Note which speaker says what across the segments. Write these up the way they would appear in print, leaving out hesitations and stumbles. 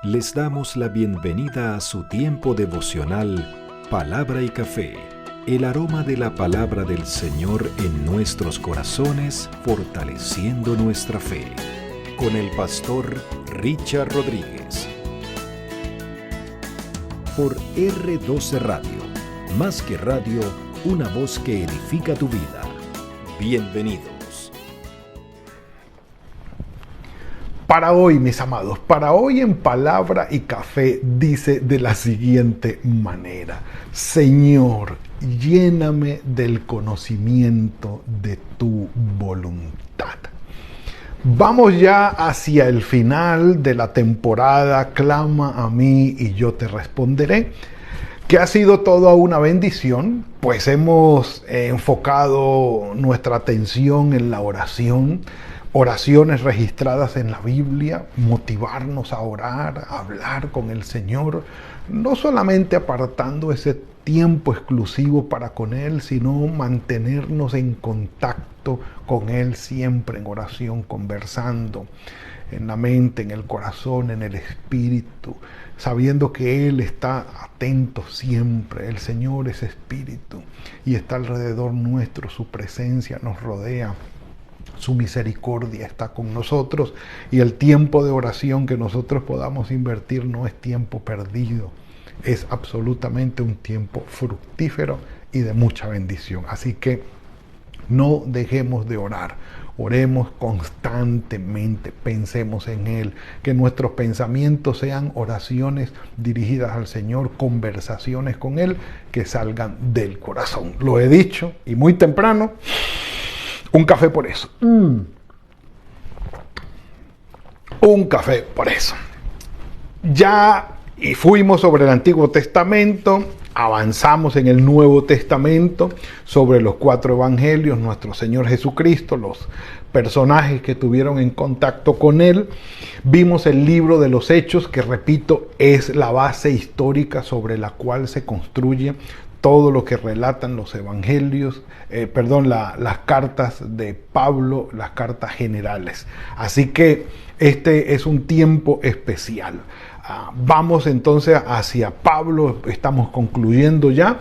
Speaker 1: Les damos la bienvenida a su tiempo devocional Palabra y Café, el aroma de la palabra del Señor en nuestros corazones, fortaleciendo nuestra fe. Con el pastor Richard Rodríguez. Por R12 Radio, más que radio, una voz que edifica tu vida. Bienvenidos.
Speaker 2: Para hoy, mis amados, para hoy en Palabra y Café dice de la siguiente manera: Señor, lléname del conocimiento de tu voluntad. Vamos ya hacia el final de la temporada Clama a mí y yo te responderé, que ha sido toda una bendición, pues hemos enfocado nuestra atención en la oración, oraciones registradas en la Biblia, motivarnos a orar, a hablar con el Señor, no solamente apartando ese tiempo exclusivo para con Él, sino mantenernos en contacto con Él siempre en oración, conversando en la mente, en el corazón, en el espíritu, sabiendo que Él está atento siempre. El Señor es espíritu y está alrededor nuestro, su presencia nos rodea. Su misericordia está con nosotros y el tiempo de oración que nosotros podamos invertir no es tiempo perdido, es absolutamente un tiempo fructífero y de mucha bendición. Así que no dejemos de orar, oremos constantemente, pensemos en Él, que nuestros pensamientos sean oraciones dirigidas al Señor, conversaciones con Él que salgan del corazón. Lo he dicho y muy temprano. Un café por eso. Un café por eso. Ya y fuimos sobre el Antiguo Testamento, avanzamos en el Nuevo Testamento, sobre los 4 evangelios, nuestro Señor Jesucristo, los personajes que tuvieron en contacto con Él. Vimos el libro de los Hechos, que repito, es la base histórica sobre la cual se construye todo lo que relatan los evangelios, las cartas de Pablo, las cartas generales. Así que este es un tiempo especial. Vamos entonces hacia Pablo, estamos concluyendo ya.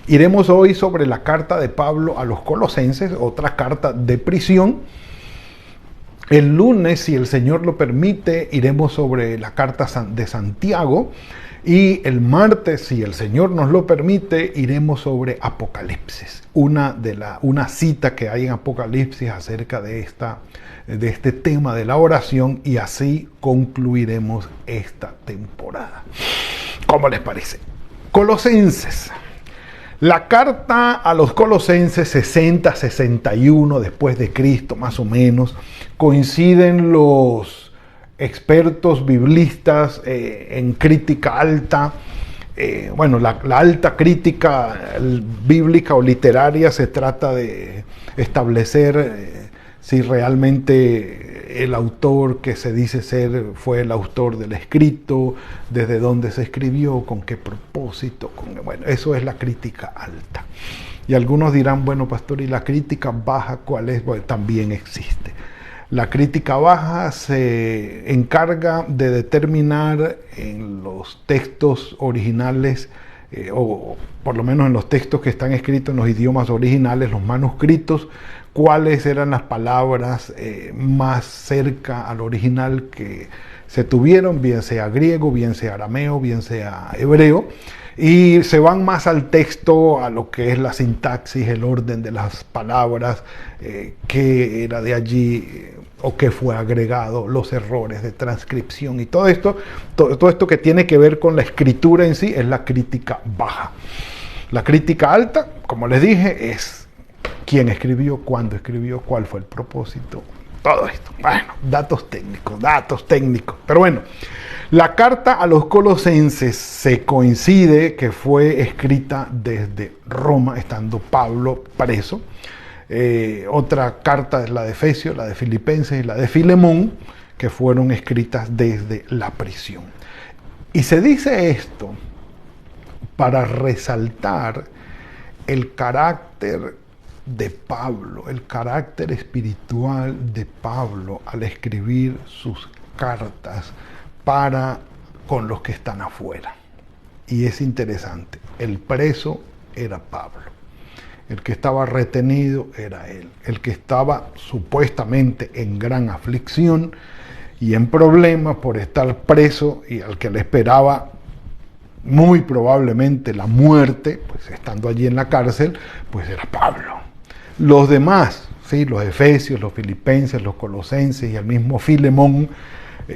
Speaker 2: Iremos hoy sobre la carta de Pablo a los Colosenses, otra carta de prisión. El lunes, si el Señor lo permite, iremos sobre la carta de Santiago. Y el martes, si el Señor nos lo permite, iremos sobre Apocalipsis, una cita que hay en Apocalipsis acerca de este tema de la oración, y así concluiremos esta temporada. ¿Cómo les parece? Colosenses. La carta a los Colosenses 60-61 después de Cristo, más o menos, coinciden los expertos biblistas en crítica alta. La alta crítica bíblica o literaria se trata de establecer si realmente el autor que se dice ser fue el autor del escrito, desde dónde se escribió, con qué propósito. Eso es la crítica alta. Y algunos dirán, bueno, pastor, ¿y la crítica baja cuál es? Bueno, también existe. La crítica baja se encarga de determinar en los textos originales, o por lo menos en los textos que están escritos en los idiomas originales, los manuscritos, cuáles eran las palabras más cerca al original que se tuvieron, bien sea griego, bien sea arameo, bien sea hebreo. Y se van más al texto, a lo que es la sintaxis, el orden de las palabras, qué era de allí o qué fue agregado, los errores de transcripción y todo esto que tiene que ver con la escritura en sí es la crítica baja. La crítica alta, como les dije, es quién escribió, cuándo escribió, cuál fue el propósito, todo esto. Bueno, datos técnicos. Pero bueno, la carta a los Colosenses se coincide que fue escrita desde Roma, estando Pablo preso. Otra carta es la de Efesios, la de Filipenses y la de Filemón, que fueron escritas desde la prisión. Y se dice esto para resaltar el carácter de Pablo, el carácter espiritual de Pablo al escribir sus cartas para con los que están afuera. Y es interesante, el preso era Pablo, el que estaba retenido era él, el que estaba supuestamente en gran aflicción y en problemas por estar preso y al que le esperaba muy probablemente la muerte, pues estando allí en la cárcel, pues era Pablo. Los demás, ¿sí? Los efesios, los filipenses, los colosenses y el mismo Filemón,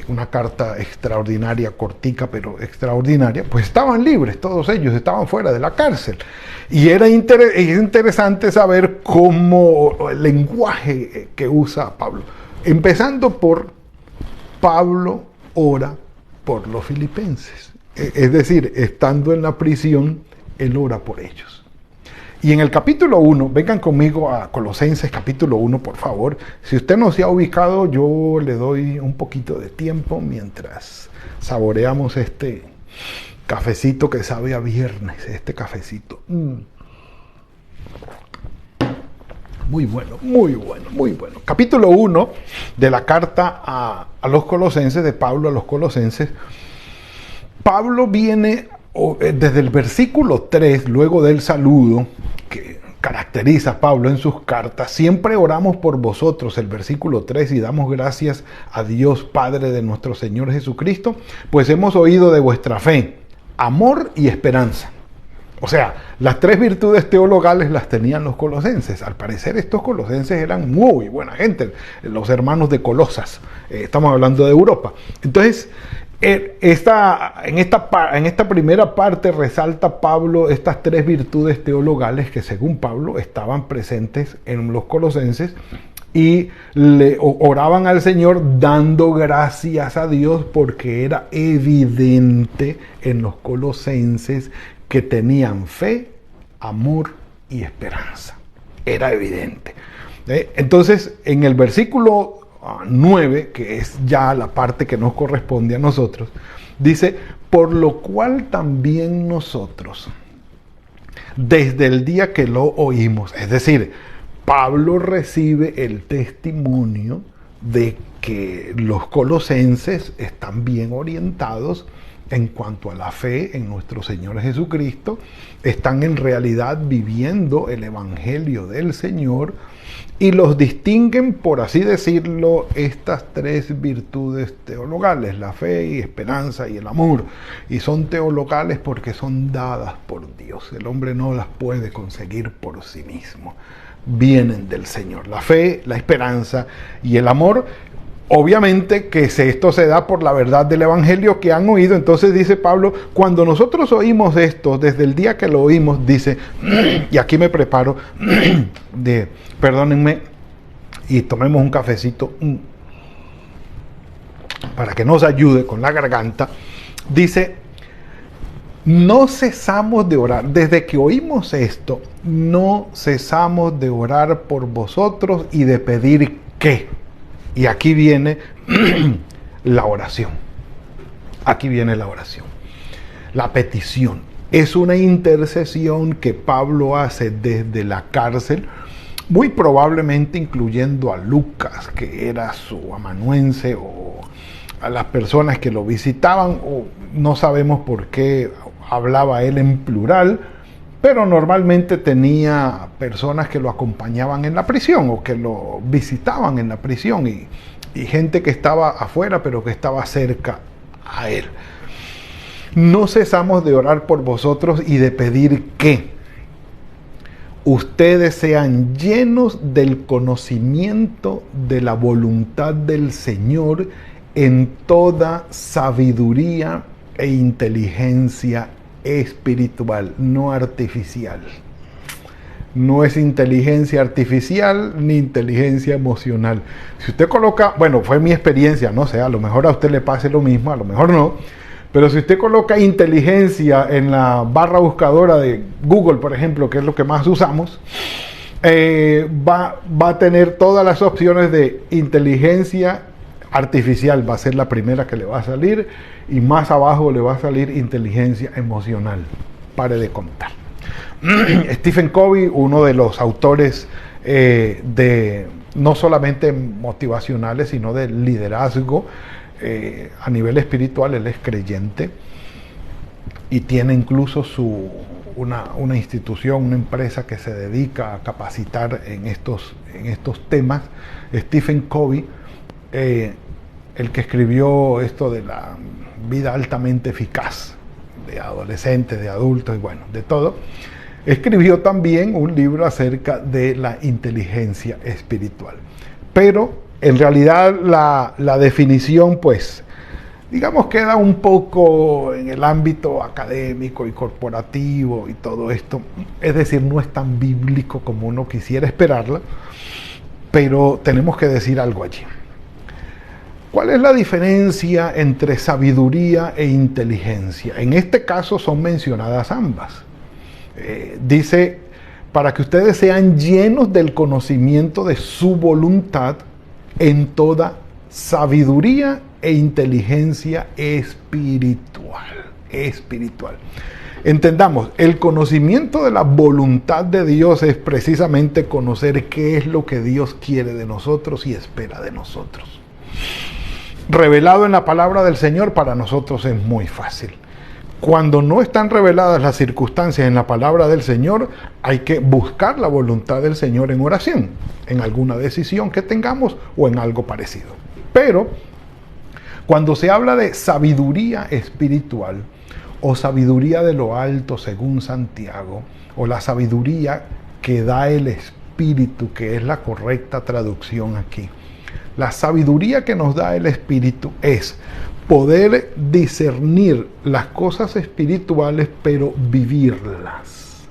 Speaker 2: una carta extraordinaria, cortica pero extraordinaria, pues estaban libres, todos ellos estaban fuera de la cárcel. Y es interesante saber cómo el lenguaje que usa Pablo, empezando por Pablo ora por los filipenses. Es decir, estando en la prisión, él ora por ellos. Y en el capítulo 1, vengan conmigo a Colosenses capítulo 1, por favor. Si usted no se ha ubicado, yo le doy un poquito de tiempo mientras saboreamos este cafecito que sabe a viernes, este cafecito. Muy bueno, muy bueno, muy bueno. Capítulo 1 de la carta a los Colosenses, de Pablo a los Colosenses. Pablo viene desde el versículo 3, luego del saludo que caracteriza a Pablo en sus cartas. Siempre oramos por vosotros, el versículo 3, y damos gracias a Dios Padre de nuestro Señor Jesucristo, pues hemos oído de vuestra fe, amor y esperanza. O sea, las tres virtudes teologales las tenían los colosenses. Al parecer estos colosenses eran muy buena gente, los hermanos de Colosas. Estamos hablando de Europa. Entonces, en esta primera parte resalta Pablo estas tres virtudes teologales que según Pablo estaban presentes en los colosenses y le oraban al Señor dando gracias a Dios porque era evidente en los colosenses que tenían fe, amor y esperanza. Era evidente. Entonces, en el versículo 9, que es ya la parte que nos corresponde a nosotros, dice, por lo cual también nosotros, desde el día que lo oímos, es decir, Pablo recibe el testimonio de que los colosenses están bien orientados en cuanto a la fe en nuestro Señor Jesucristo, están en realidad viviendo el Evangelio del Señor y los distinguen, por así decirlo, estas tres virtudes teologales, la fe y esperanza y el amor. Y son teologales porque son dadas por Dios. El hombre no las puede conseguir por sí mismo. Vienen del Señor. La fe, la esperanza y el amor. Obviamente que esto se da por la verdad del Evangelio que han oído. Entonces dice Pablo, cuando nosotros oímos esto, desde el día que lo oímos, dice, y aquí me preparo, perdónenme, y tomemos un cafecito para que nos ayude con la garganta. Dice, no cesamos de orar. Desde que oímos esto, no cesamos de orar por vosotros y de pedir ¿qué? Y aquí viene la oración. Aquí viene la oración. La petición. Es una intercesión que Pablo hace desde la cárcel, muy probablemente incluyendo a Lucas, que era su amanuense, o a las personas que lo visitaban, o no sabemos por qué hablaba él en plural, pero normalmente tenía personas que lo acompañaban en la prisión o que lo visitaban en la prisión y gente que estaba afuera pero que estaba cerca a él. No cesamos de orar por vosotros y de pedir que ustedes sean llenos del conocimiento de la voluntad del Señor en toda sabiduría e inteligencia espiritual, no artificial. No es inteligencia artificial ni inteligencia emocional. Si usted coloca, bueno, fue mi experiencia, no sé, a lo mejor a usted le pase lo mismo, a lo mejor no, pero si usted coloca inteligencia en la barra buscadora de Google, por ejemplo, que es lo que más usamos, va a tener todas las opciones de inteligencia artificial, va a ser la primera que le va a salir, y más abajo le va a salir inteligencia emocional. Pare de contar. Stephen Covey, uno de los autores de no solamente motivacionales, sino de liderazgo, a nivel espiritual, él es creyente y tiene incluso una institución, una empresa que se dedica a capacitar en estos temas. Stephen Covey, el que escribió esto de la vida altamente eficaz, de adolescentes, de adultos y bueno, de todo, escribió también un libro acerca de la inteligencia espiritual. Pero en realidad la definición, pues, digamos, queda un poco en el ámbito académico y corporativo y todo esto. Es decir, no es tan bíblico como uno quisiera esperarla, pero tenemos que decir algo allí. ¿Cuál es la diferencia entre sabiduría e inteligencia? En este caso son mencionadas ambas. Dice, para que ustedes sean llenos del conocimiento de su voluntad en toda sabiduría e inteligencia espiritual. Entendamos, el conocimiento de la voluntad de Dios es precisamente conocer qué es lo que Dios quiere de nosotros y espera de nosotros. Revelado en la palabra del Señor para nosotros es muy fácil. Cuando no están reveladas las circunstancias en la palabra del Señor, hay que buscar la voluntad del Señor en oración, en alguna decisión que tengamos o en algo parecido. Pero cuando se habla de sabiduría espiritual o sabiduría de lo alto según Santiago, o la sabiduría que da el Espíritu, que es la correcta traducción aquí, la sabiduría que nos da el Espíritu es poder discernir las cosas espirituales, pero vivirlas.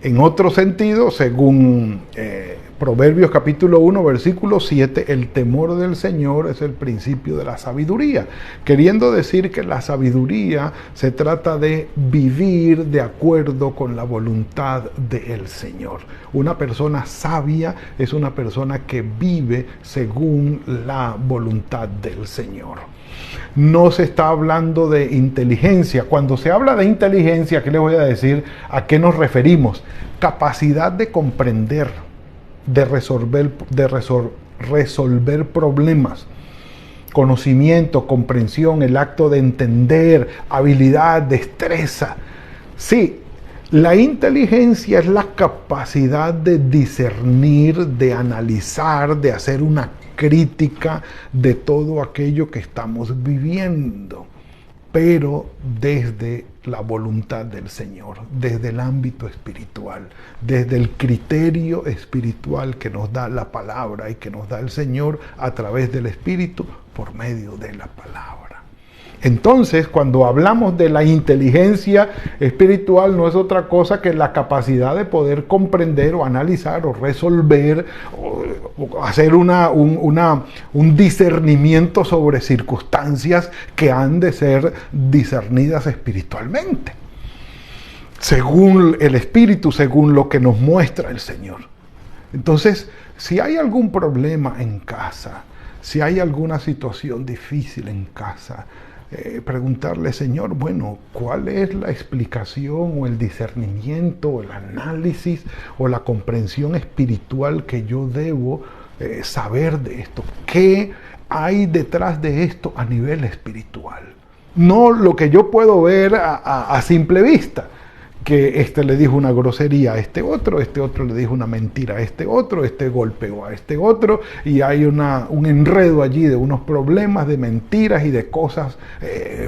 Speaker 2: En otro sentido, según Proverbios capítulo 1, versículo 7, el temor del Señor es el principio de la sabiduría, queriendo decir que la sabiduría se trata de vivir de acuerdo con la voluntad del Señor. Una persona sabia es una persona que vive según la voluntad del Señor. No se está hablando de inteligencia. Cuando se habla de inteligencia, ¿qué les voy a decir? ¿A qué nos referimos? Capacidad de comprender, de resolver problemas, conocimiento, comprensión, el acto de entender, habilidad, destreza. Sí, la inteligencia es la capacidad de discernir, de analizar, de hacer una crítica de todo aquello que estamos viviendo, pero desde la voluntad del Señor, desde el ámbito espiritual, desde el criterio espiritual que nos da la palabra y que nos da el Señor a través del Espíritu por medio de la palabra. Entonces, cuando hablamos de la inteligencia espiritual, no es otra cosa que la capacidad de poder comprender o analizar o resolver o hacer un discernimiento sobre circunstancias que han de ser discernidas espiritualmente, según el Espíritu, según lo que nos muestra el Señor. Entonces, si hay algún problema en casa, si hay alguna situación difícil en casa, preguntarle, Señor, bueno, ¿cuál es la explicación o el discernimiento o el análisis o la comprensión espiritual que yo debo saber de esto? ¿Qué hay detrás de esto a nivel espiritual? No lo que yo puedo ver a simple vista, que este le dijo una grosería a este otro le dijo una mentira a este golpeó a este otro, y hay un enredo allí de unos problemas, de mentiras y de cosas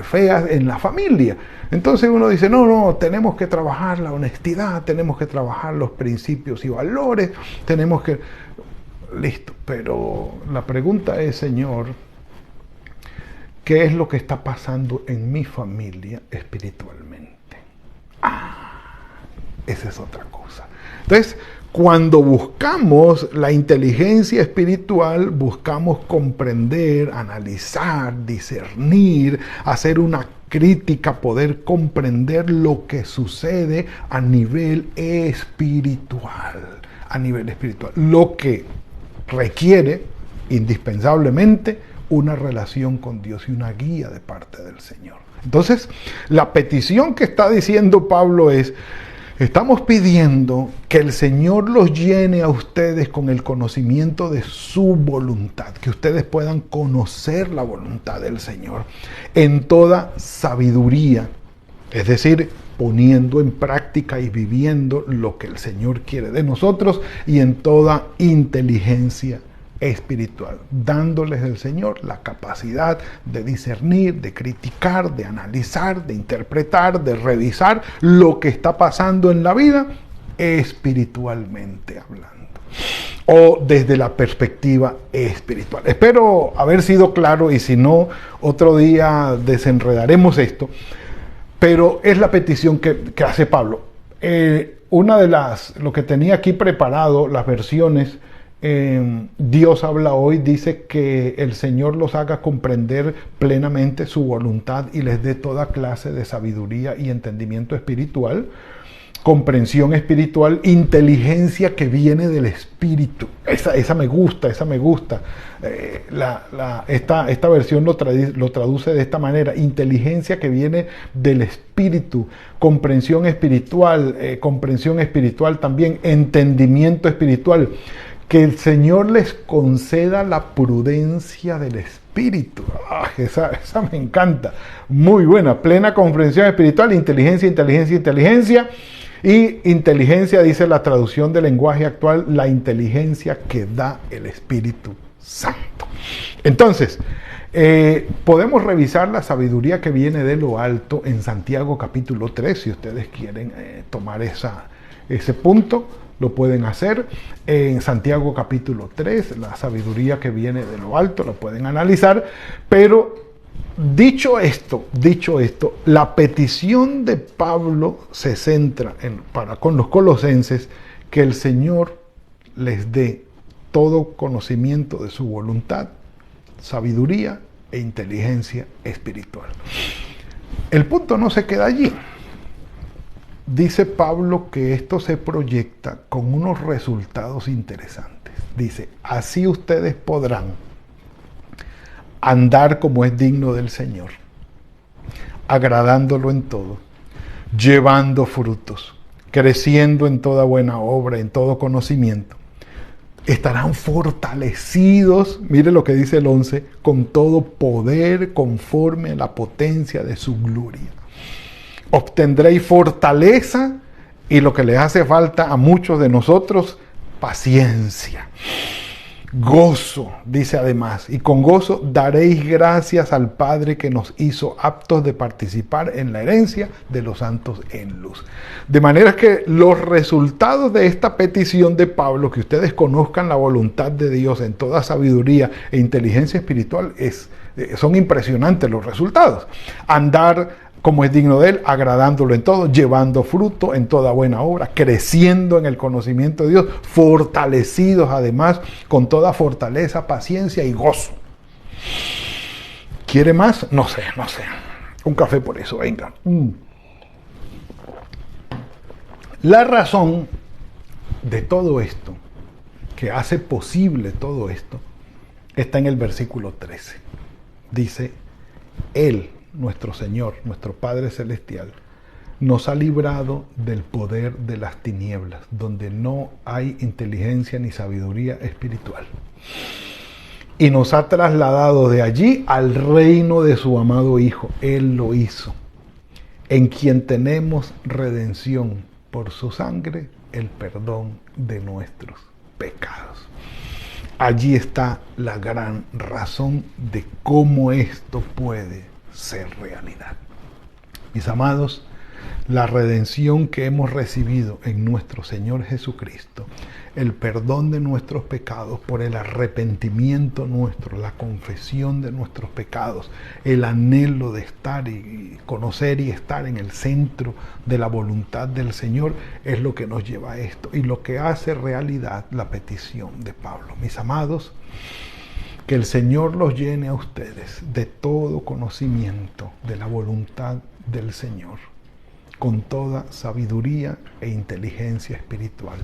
Speaker 2: feas en la familia. Entonces uno dice, no, tenemos que trabajar la honestidad, tenemos que trabajar los principios y valores, tenemos que... Listo, pero la pregunta es, Señor, ¿qué es lo que está pasando en mi familia espiritualmente? Esa es otra cosa. Entonces, cuando buscamos la inteligencia espiritual, buscamos comprender, analizar, discernir, hacer una crítica, poder comprender lo que sucede a nivel espiritual. Lo que requiere indispensablemente una relación con Dios y una guía de parte del Señor. Entonces, la petición que está diciendo Pablo es, Estamos pidiendo que el Señor los llene a ustedes con el conocimiento de su voluntad, que ustedes puedan conocer la voluntad del Señor en toda sabiduría, es decir, poniendo en práctica y viviendo lo que el Señor quiere de nosotros, y en toda inteligencia espiritual, dándoles el Señor la capacidad de discernir, de criticar, de analizar, de interpretar, de revisar lo que está pasando en la vida espiritualmente hablando, o desde la perspectiva espiritual. Espero haber sido claro, y si no, otro día desenredaremos esto, pero es la petición que hace Pablo. Una de lo que tenía aquí preparado, las versiones, Dios habla hoy, dice que el Señor los haga comprender plenamente su voluntad y les dé toda clase de sabiduría y entendimiento espiritual, comprensión espiritual, inteligencia que viene del Espíritu. Esa me gusta, esa me gusta. Esta versión lo traduce de esta manera: inteligencia que viene del Espíritu, comprensión espiritual también, entendimiento espiritual. Que el Señor les conceda la prudencia del Espíritu. Esa me encanta. Muy buena. Plena comprensión espiritual, inteligencia. Y inteligencia, dice la traducción del lenguaje actual, la inteligencia que da el Espíritu Santo. Entonces, podemos revisar la sabiduría que viene de lo alto en Santiago capítulo 3, si ustedes quieren tomar ese punto. Lo pueden hacer en Santiago capítulo 3, la sabiduría que viene de lo alto, lo pueden analizar. Pero dicho esto, la petición de Pablo se centra con los colosenses, que el Señor les dé todo conocimiento de su voluntad, sabiduría e inteligencia espiritual. El punto no se queda allí. Dice Pablo que esto se proyecta con unos resultados interesantes. Dice: así ustedes podrán andar como es digno del Señor, agradándolo en todo, llevando frutos, creciendo en toda buena obra, en todo conocimiento. Estarán fortalecidos, mire lo que dice el 11, con todo poder conforme a la potencia de su gloria. Obtendréis fortaleza, y lo que les hace falta a muchos de nosotros, paciencia. Gozo, dice además, y con gozo daréis gracias al Padre que nos hizo aptos de participar en la herencia de los santos en luz. De manera que los resultados de esta petición de Pablo, que ustedes conozcan la voluntad de Dios en toda sabiduría e inteligencia espiritual, son impresionantes los resultados. Andar como es digno de Él, agradándolo en todo, llevando fruto en toda buena obra, creciendo en el conocimiento de Dios, fortalecidos además con toda fortaleza, paciencia y gozo. ¿Quiere más? No sé. Un café por eso, venga. La razón de todo esto, que hace posible todo esto, está en el versículo 13. Dice: Él, nuestro Señor, nuestro Padre Celestial, nos ha librado del poder de las tinieblas, donde no hay inteligencia ni sabiduría espiritual, y nos ha trasladado de allí al reino de su amado Hijo. Él lo hizo, en quien tenemos redención por su sangre, el perdón de nuestros pecados. Allí está la gran razón de cómo esto puede ser realidad. Mis amados, la redención que hemos recibido en nuestro Señor Jesucristo, el perdón de nuestros pecados por el arrepentimiento nuestro, la confesión de nuestros pecados, el anhelo de estar y conocer y estar en el centro de la voluntad del Señor, es lo que nos lleva a esto y lo que hace realidad la petición de Pablo. Mis amados, que el Señor los llene a ustedes de todo conocimiento de la voluntad del Señor, con toda sabiduría e inteligencia espiritual.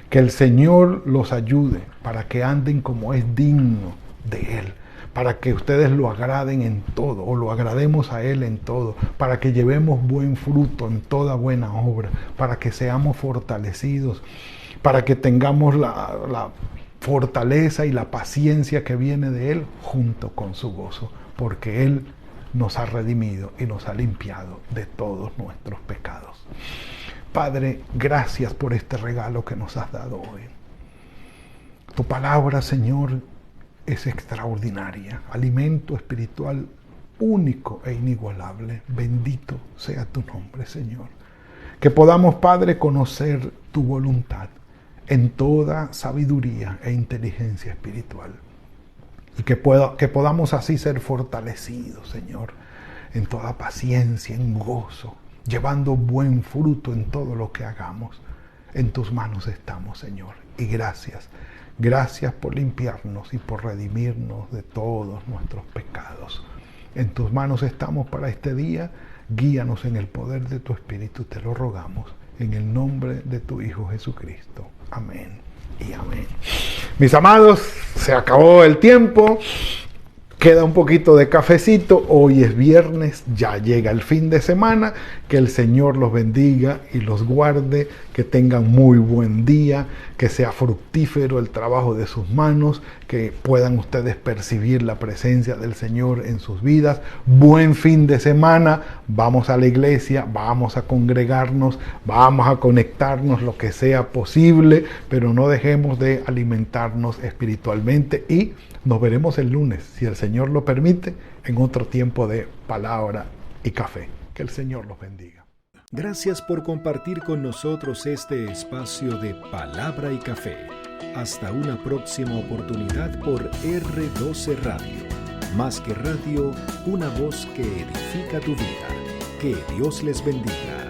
Speaker 2: Que el Señor los ayude para que anden como es digno de Él, para que ustedes lo agraden en todo, o lo agrademos a Él en todo, para que llevemos buen fruto en toda buena obra, para que seamos fortalecidos, para que tengamos la fortaleza y la paciencia que viene de Él junto con su gozo, porque Él nos ha redimido y nos ha limpiado de todos nuestros pecados. Padre, gracias por este regalo que nos has dado hoy. Tu palabra, Señor, es extraordinaria, alimento espiritual único e inigualable. Bendito sea tu nombre, Señor. Que podamos, Padre, conocer tu voluntad en toda sabiduría e inteligencia espiritual. Y que podamos así ser fortalecidos, Señor, en toda paciencia, en gozo, llevando buen fruto en todo lo que hagamos. En tus manos estamos, Señor. Y gracias. Gracias por limpiarnos y por redimirnos de todos nuestros pecados. En tus manos estamos para este día. Guíanos en el poder de tu Espíritu, te lo rogamos, en el nombre de tu Hijo Jesucristo. Amén y amén. Mis amados, se acabó el tiempo. Queda un poquito de cafecito. Hoy es viernes, ya llega el fin de semana. Que el Señor los bendiga y los guarde. Que tengan muy buen día. Que sea fructífero el trabajo de sus manos. Que puedan ustedes percibir la presencia del Señor en sus vidas. Buen fin de semana. Vamos a la iglesia, vamos a congregarnos, vamos a conectarnos lo que sea posible. Pero no dejemos de alimentarnos espiritualmente. Y nos veremos el lunes, si el Señor lo permite, en otro tiempo de palabra y café. Que el Señor los bendiga.
Speaker 1: Gracias por compartir con nosotros este espacio de palabra y café. Hasta una próxima oportunidad por R12 Radio. Más que radio, una voz que edifica tu vida. Que Dios les bendiga.